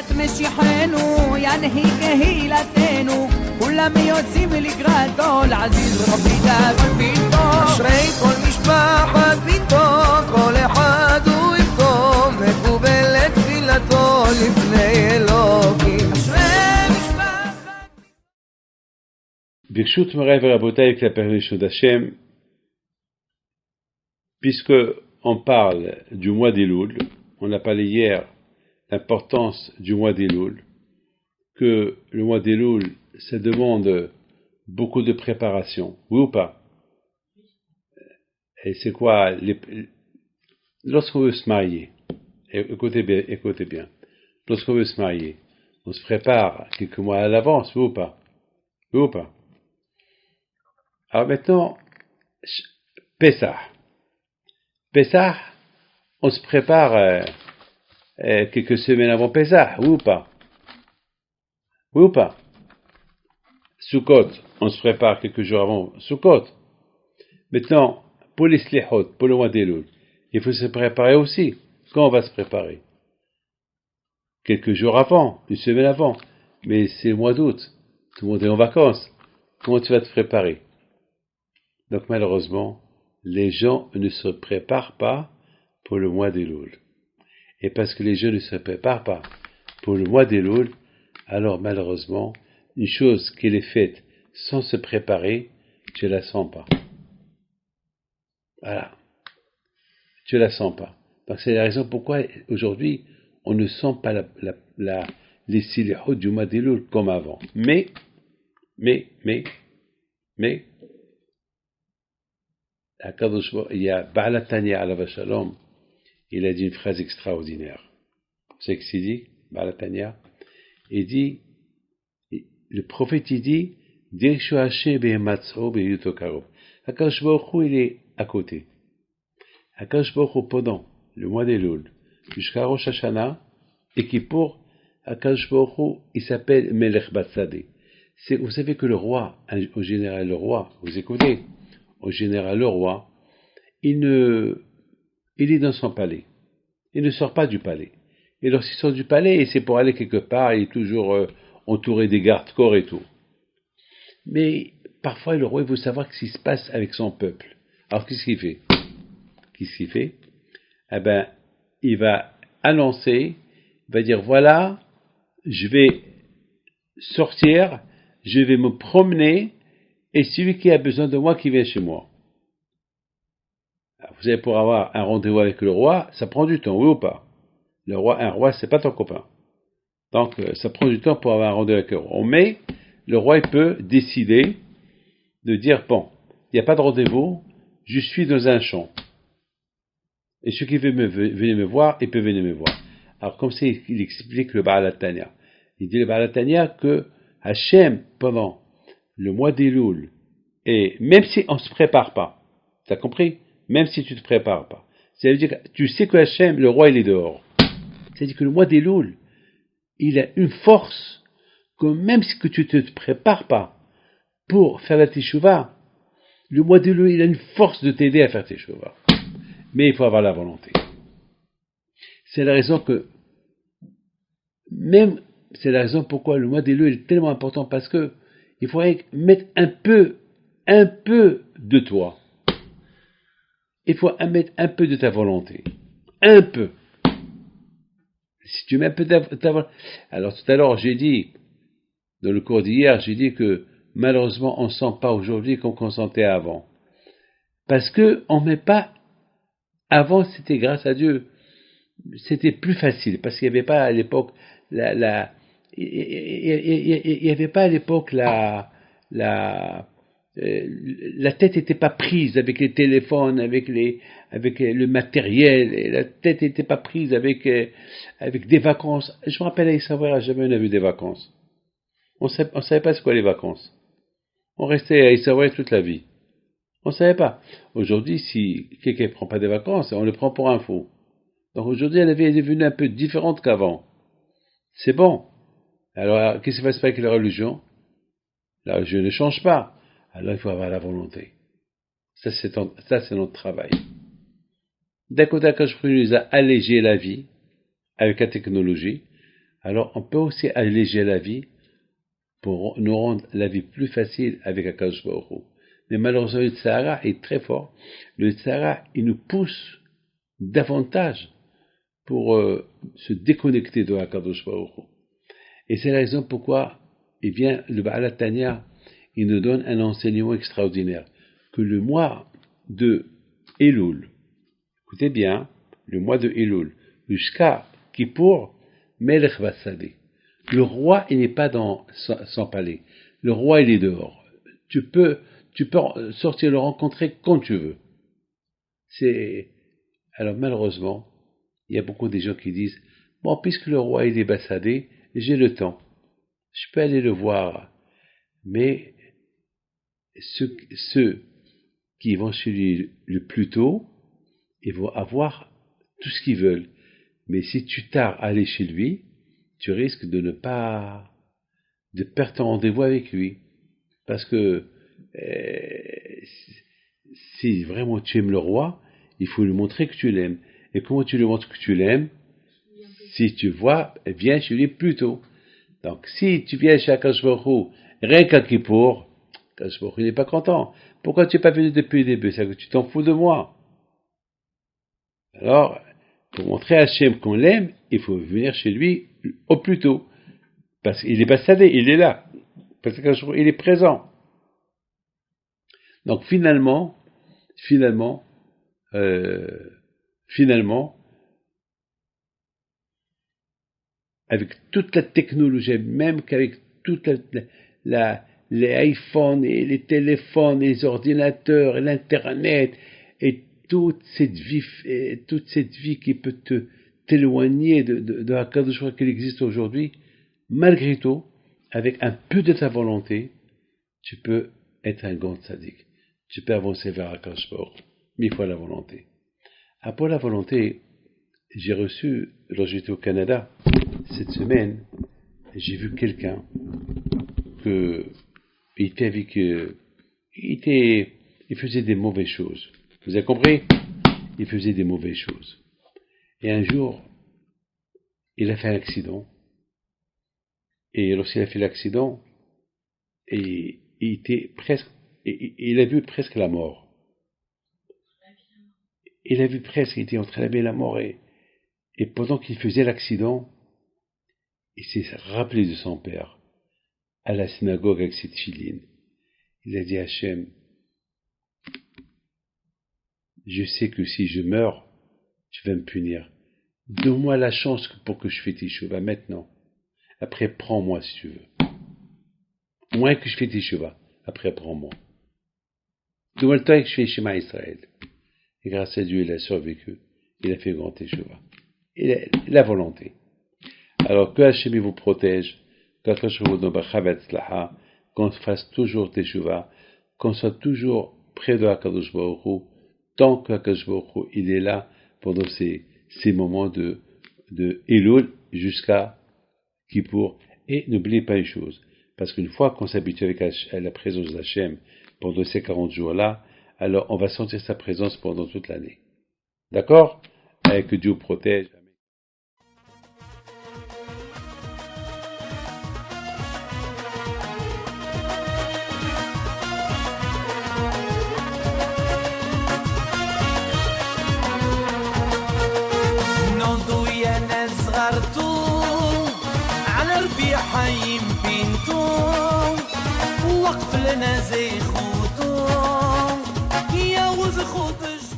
ביאת משיחנו ינהיג קהילתנו כולם יוצאים לקראתו לעזיז רבי דאגון ביתו אשרי כל משפחת ביתו כל אחד הוא איתו מקובלת תפילתו לפני אלוקים אשרי משפחת ברשות מוריי ורבותיי avec la permission d'Hachem, puisque on parle du mois d'Elul, on a parlé hier l'importance du mois d'Elul, que le mois d'Elul, ça demande beaucoup de préparation, oui ou pas? Et c'est quoi lorsqu'on veut se marier, écoutez bien, lorsqu'on veut se marier, on se prépare quelques mois à l'avance, oui ou pas? Oui ou pas? Alors maintenant, Pessah, on se prépare quelques semaines avant Pessah, oui ou pas? Oui ou pas? Sukkot, on se prépare quelques jours avant Sukkot. Maintenant, pour les Slichot, pour le mois d'Elul, il faut se préparer aussi. Quand on va se préparer? Quelques jours avant, une semaine avant. Mais c'est le mois d'août, tout le monde est en vacances. Comment tu vas te préparer? Donc malheureusement, les gens ne se préparent pas pour le mois d'Elul. Et parce que les gens ne se préparent pas pour le mois d'Elul, alors malheureusement, une chose qui est faite sans se préparer, tu ne la sens pas. Voilà. Tu ne la sens pas. Donc c'est la raison pourquoi aujourd'hui, on ne sent pas les silihot du mois d'Elul comme avant. Mais, il y a Baal HaTanya alav Shalom, il a dit une phrase extraordinaire. Vous savez ce qu'il dit, Baal HaTanya? Il dit, le prophète il dit, Dirshu Hashem be'ematzro be'yuto karov. Akadosh Baruch Hu, il est à côté. Akadosh Baruch Hu, pendant le mois d'Elul, jusqu'à Rosh Hashanah, et qui pour Akadosh Baruch Hu, il s'appelle Melech Batzadeh. Vous savez que le roi, au général le roi, vous écoutez, au général le roi, il est dans son palais. Il ne sort pas du palais. Et lorsqu'il sort du palais, c'est pour aller quelque part, il est toujours entouré des gardes-corps et tout. Mais parfois, le roi, il veut savoir ce qui se passe avec son peuple. Alors, qu'est-ce qu'il fait? Eh ben, il va annoncer, il va dire, voilà, je vais sortir, je vais me promener, et celui qui a besoin de moi, qui vient chez moi. Alors, vous savez, pour avoir un rendez-vous avec le roi, ça prend du temps, oui ou pas? Un roi, c'est pas ton copain. Donc, ça prend du temps pour avoir un rendez-vous avec le roi. Mais, le roi, il peut décider de dire, bon, il n'y a pas de rendez-vous, je suis dans un champ. Et ceux qui veulent venir me voir, ils peuvent venir me voir. Alors, comme ça, il explique le Baal HaTanya. Il dit le Baal HaTanya que Hachem, pendant le mois d'Elul, et même si on ne se prépare pas, t'as compris? Même si tu ne te prépares pas. Ça veut dire que tu sais que Hachem, le roi, il est dehors. C'est-à-dire que le mois d'Elul, il a une force que même si tu ne te prépares pas pour faire la Teshuvah, le mois d'Elul, il a une force de t'aider à faire Teshuvah. Mais il faut avoir la volonté. C'est la raison pourquoi le mois d'Elul est tellement important, parce que il faudrait mettre un peu de toi. Il faut mettre un peu de ta volonté. Un peu. Si tu mets un peu de ta volonté. Alors tout à l'heure, j'ai dit, dans le cours d'hier, j'ai dit que malheureusement, on ne sent pas aujourd'hui comme on sentait avant. Parce que on met pas. Avant, c'était grâce à Dieu. C'était plus facile, parce qu'il n'y avait pas à l'époque il y avait pas à l'époque la tête n'était pas prise avec les téléphones, avec le matériel, et la tête n'était pas prise avec des vacances. Je me rappelle à Issawara, jamais on a vu des vacances. On savait pas c'est quoi les vacances. On restait à Issawara toute la vie. On savait pas. Aujourd'hui, si quelqu'un ne prend pas des vacances, on le prend pour un fou. Donc aujourd'hui, elle est devenue un peu différente qu'avant. C'est bon. Alors, qu'est-ce qui va se passer avec la religion? La religion ne change pas. Alors, il faut avoir la volonté. Ça, c'est notre travail. D'un côté, quand je nous a allégé la vie avec la technologie, Alors, on peut aussi alléger la vie pour nous rendre la vie plus facile avec Akadosh Baruch Hu. Mais malheureusement, le Tzahara est très fort. Le Tzahara, il nous pousse davantage pour se déconnecter de Akadosh Baruch Hu. Et c'est la raison pourquoi, eh bien, le Baal HaTanya, il nous donne un enseignement extraordinaire. Que le mois de Elul, écoutez bien, le mois de Elul, jusqu'à Kippour, Melech Vassali. Le roi, il n'est pas dans son palais. Le roi, il est dehors. Tu peux sortir le rencontrer quand tu veux. Alors malheureusement, il y a beaucoup de gens qui disent, bon, puisque le roi, il est bassadé, j'ai le temps. Je peux aller le voir. Mais ceux qui vont chez lui le plus tôt, ils vont avoir tout ce qu'ils veulent. Mais si tu tardes à aller chez lui, tu risques de perdre ton rendez-vous avec lui. Parce que si vraiment tu aimes le roi, il faut lui montrer que tu l'aimes. Et comment tu lui montres que tu l'aimes? Si tu vois, viens chez lui plus tôt. Donc si tu viens chez Akadosh Baruch Hu, rien qu'à Kippour, Akadosh Baruch Hu n'est pas content. Pourquoi tu n'es pas venu depuis le début? C'est que tu t'en fous de moi. Alors, pour montrer à Hachem qu'on l'aime, il faut venir chez lui au plus tôt. Parce qu'il est bassadé, il est là. Parce qu'il est présent. Donc finalement, avec toute la technologie, même qu'avec toute les iPhones et les téléphones, et les ordinateurs, et l'Internet, et toute cette vie qui peut t'éloigner de Akadosh Baruch Hu qu'il existe aujourd'hui, malgré tout, avec un peu de ta volonté, tu peux être un grand tzaddik. Tu peux avancer vers Akadosh Baruch Hu. Mais il faut la volonté. Après la volonté, j'ai reçu, lorsque j'étais au Canada, cette semaine, j'ai vu quelqu'un il faisait des mauvaises choses. Vous avez compris? Il faisait des mauvaises choses. Et un jour, il a fait un accident. Et lorsqu'il a fait l'accident, il a vu presque la mort. Il a vu presque, il était en train d'aimer la mort. Et pendant qu'il faisait l'accident, il s'est rappelé de son père à la synagogue avec cette filine. Il a dit à Hachem, je sais que si je meurs, tu vas me punir. Donne-moi la chance pour que je fasse teshuva maintenant. Après, prends-moi si tu veux. Moins que je fais teshuva. Après, prends-moi. Donne-moi le temps que je fais Shema Israël. Et grâce à Dieu, il a survécu. Il a fait grand teshuva. Et la volonté. Alors que Hachem vous protège, qu'on fasse toujours teshuva, qu'on soit toujours près de Akadosh Baruch Hu, tant qu'Akadosh Baruch Hu, il est là pendant ces moments de Elul jusqu'à Kippour. Et n'oubliez pas une chose, parce qu'une fois qu'on s'habitue avec la présence d'Hachem pendant ces 40 jours-là, alors on va sentir sa présence pendant toute l'année. D'accord? Et que Dieu vous protège. حيم بنتو وقف لنا زي خوتو يا وز خوت